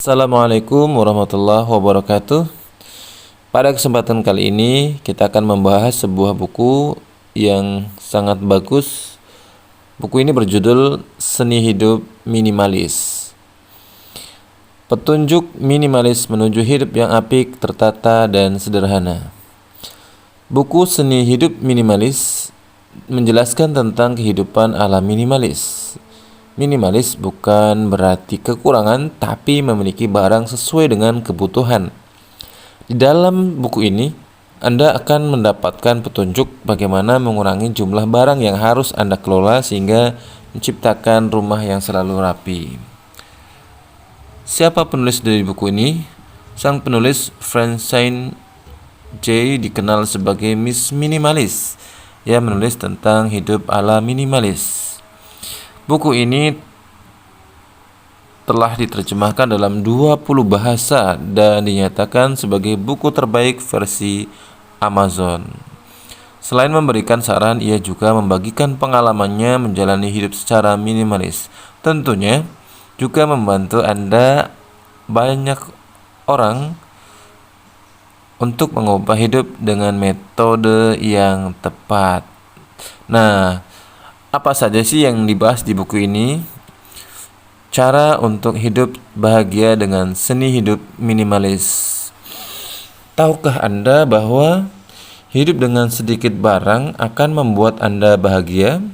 Assalamualaikum warahmatullahi wabarakatuh. Pada kesempatan kali ini kita akan membahas sebuah buku yang sangat bagus. Buku ini berjudul Seni Hidup Minimalis. Petunjuk minimalis menuju hidup yang apik, tertata, dan sederhana. Buku Seni Hidup Minimalis menjelaskan tentang kehidupan ala minimalis. Minimalis bukan berarti kekurangan, tapi memiliki barang sesuai dengan kebutuhan. Di dalam buku ini, Anda akan mendapatkan petunjuk bagaimana mengurangi jumlah barang yang harus Anda kelola sehingga menciptakan rumah yang selalu rapi. Siapa penulis dari buku ini? Sang penulis, Francine J, dikenal sebagai Miss Minimalis. Ia menulis tentang hidup ala minimalis. Buku ini telah diterjemahkan dalam 20 bahasa dan dinyatakan sebagai buku terbaik versi Amazon. Selain memberikan saran, ia juga membagikan pengalamannya menjalani hidup secara minimalis. Tentunya juga membantu Anda banyak orang untuk mengubah hidup dengan metode yang tepat. Nah, apa saja sih yang dibahas di buku ini? Cara untuk hidup bahagia dengan seni hidup minimalis. Tahukah Anda bahwa hidup dengan sedikit barang akan membuat Anda bahagia?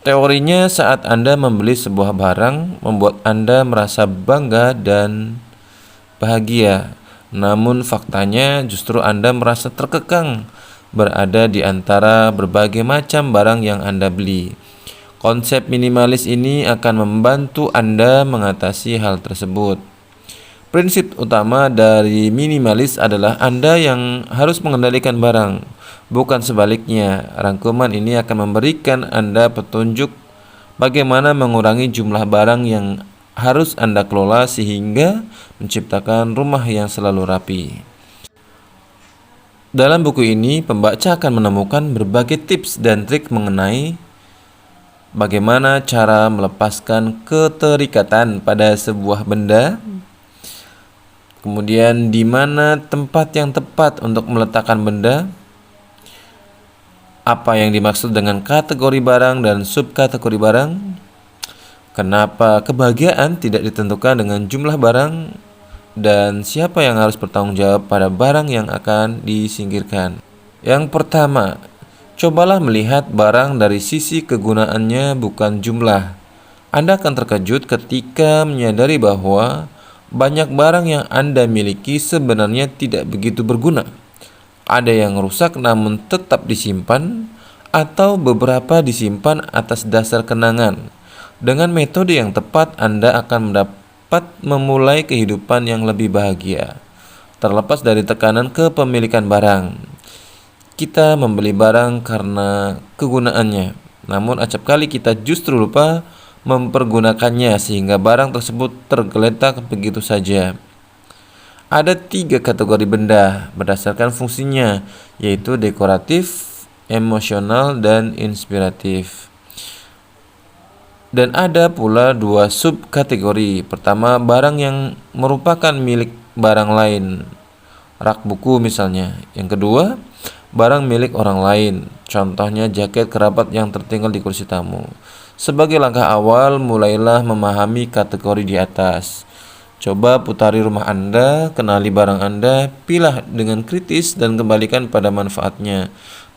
Teorinya, saat Anda membeli sebuah barang, membuat Anda merasa bangga dan bahagia. Namun faktanya justru Anda merasa terkekang berada di antara berbagai macam barang yang Anda beli. Konsep minimalis ini akan membantu Anda mengatasi hal tersebut. Prinsip utama dari minimalis adalah Anda yang harus mengendalikan barang, bukan sebaliknya. Rangkuman ini akan memberikan Anda petunjuk bagaimana mengurangi jumlah barang yang harus Anda kelola sehingga menciptakan rumah yang selalu rapi. Dalam buku ini, pembaca akan menemukan berbagai tips dan trik mengenai bagaimana cara melepaskan keterikatan pada sebuah benda, kemudian di mana tempat yang tepat untuk meletakkan benda, apa yang dimaksud dengan kategori barang dan subkategori barang, kenapa kebahagiaan tidak ditentukan dengan jumlah barang, dan siapa yang harus bertanggung jawab pada barang yang akan disingkirkan. Yang pertama, cobalah melihat barang dari sisi kegunaannya, bukan jumlah. Anda akan terkejut ketika menyadari bahwa banyak barang yang Anda miliki sebenarnya tidak begitu berguna. Ada yang rusak namun tetap disimpan, atau beberapa disimpan atas dasar kenangan. Dengan metode yang tepat, Anda akan memulai kehidupan yang lebih bahagia. Terlepas dari tekanan kepemilikan barang, kita membeli barang karena kegunaannya, namun acap kali kita justru lupa mempergunakannya sehingga barang tersebut tergeletak begitu saja. Ada 3 kategori benda berdasarkan fungsinya, yaitu dekoratif, emosional, dan inspiratif. Dan ada pula 2 subkategori. Pertama, barang yang merupakan milik barang lain, rak buku misalnya. Yang kedua, barang milik orang lain, contohnya jaket kerabat yang tertinggal di kursi tamu. Sebagai langkah awal, mulailah memahami kategori di atas. Coba putari rumah Anda, kenali barang Anda, pilah dengan kritis dan kembalikan pada manfaatnya.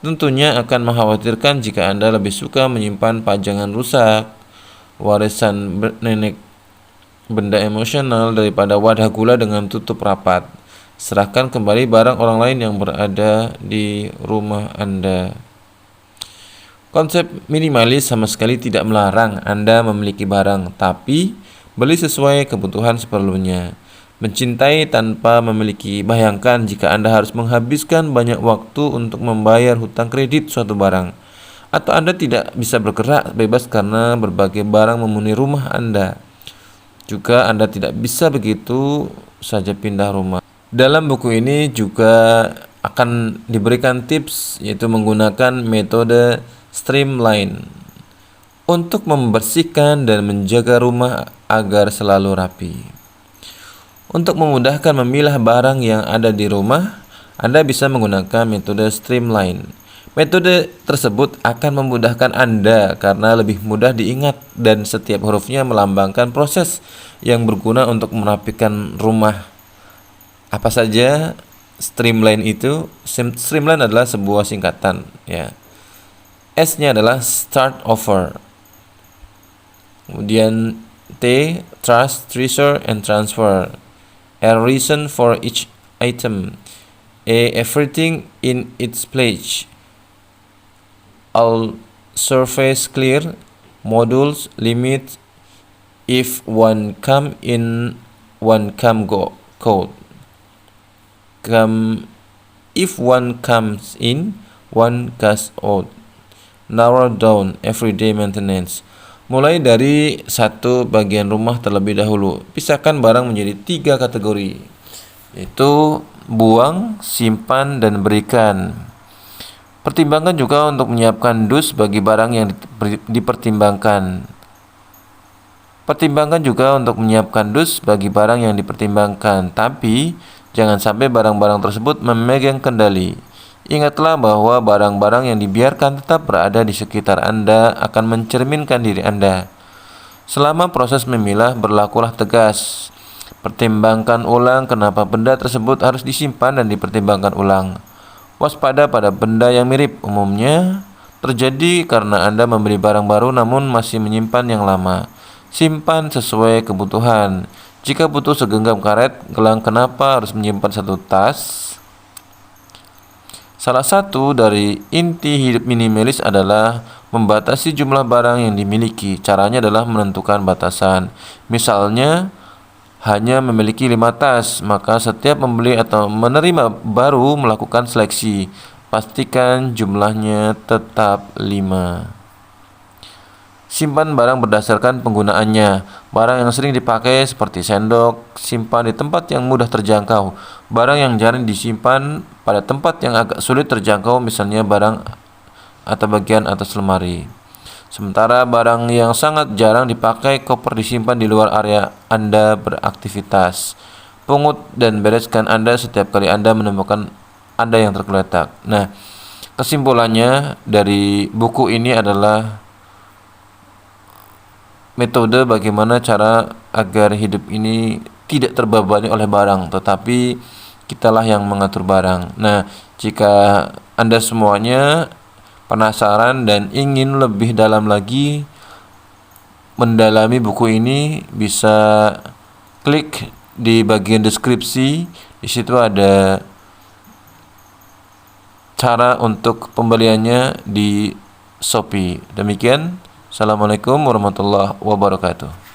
Tentunya akan mengkhawatirkan jika Anda lebih suka menyimpan pajangan rusak, warisan nenek, benda emosional daripada wadah gula dengan tutup rapat. Serahkan kembali barang orang lain yang berada di rumah Anda. Konsep minimalis sama sekali tidak melarang Anda memiliki barang, tapi beli sesuai kebutuhan seperlunya. Mencintai tanpa memiliki. Bayangkan jika Anda harus menghabiskan banyak waktu untuk membayar hutang kredit suatu barang, atau Anda tidak bisa bergerak bebas karena berbagai barang memenuhi rumah Anda. Juga Anda tidak bisa begitu saja pindah rumah. Dalam buku ini juga akan diberikan tips, yaitu menggunakan metode streamline untuk membersihkan dan menjaga rumah agar selalu rapi. Untuk memudahkan memilah barang yang ada di rumah, Anda bisa menggunakan metode streamline. Metode tersebut akan memudahkan Anda karena lebih mudah diingat dan setiap hurufnya melambangkan proses yang berguna untuk merapikan rumah. Apa saja streamline itu? Streamline adalah sebuah singkatan, ya. S-nya adalah start over. Kemudian T, trust, treasure, and transfer. A reason for each item. A, everything in its place. All surface clear. Modules, limit. If one come in, one come go. Code. If one comes in, one goes out. Narrow down, everyday maintenance. Mulai dari satu bagian rumah terlebih dahulu. Pisahkan barang menjadi 3 kategori, yaitu buang, simpan, dan berikan. Pertimbangkan juga untuk menyiapkan dus bagi barang yang dipertimbangkan. Pertimbangkan juga untuk menyiapkan dus bagi barang yang dipertimbangkan, tapi jangan sampai barang-barang tersebut memegang kendali. Ingatlah bahwa barang-barang yang dibiarkan tetap berada di sekitar Anda akan mencerminkan diri Anda. Selama proses memilah, berlakulah tegas. Pertimbangkan ulang kenapa benda tersebut harus disimpan dan dipertimbangkan ulang. Waspada pada benda yang mirip, umumnya terjadi karena Anda membeli barang baru namun masih menyimpan yang lama. Simpan sesuai kebutuhan. Jika butuh segenggam karet, gelang kenapa harus menyimpan satu tas? Salah satu dari inti hidup minimalis adalah membatasi jumlah barang yang dimiliki. Caranya adalah menentukan batasan. Misalnya, hanya memiliki 5 tas, maka setiap membeli atau menerima baru melakukan seleksi. Pastikan jumlahnya tetap 5. Simpan barang berdasarkan penggunaannya. Barang yang sering dipakai seperti sendok, simpan di tempat yang mudah terjangkau. Barang yang jarang disimpan pada tempat yang agak sulit terjangkau, misalnya barang atau bagian atas lemari. Sementara barang yang sangat jarang dipakai, koper disimpan di luar area Anda beraktivitas. Pungut dan bereskan Anda setiap kali Anda menemukan Anda yang tergeletak. Nah, kesimpulannya dari buku ini adalah metode bagaimana cara agar hidup ini tidak terbebani oleh barang, tetapi kitalah yang mengatur barang. Nah, jika Anda semuanya penasaran dan ingin lebih dalam lagi mendalami buku ini, bisa klik di bagian deskripsi. Di situ ada cara untuk pembeliannya di Shopee. Demikian. Assalamualaikum warahmatullahi wabarakatuh.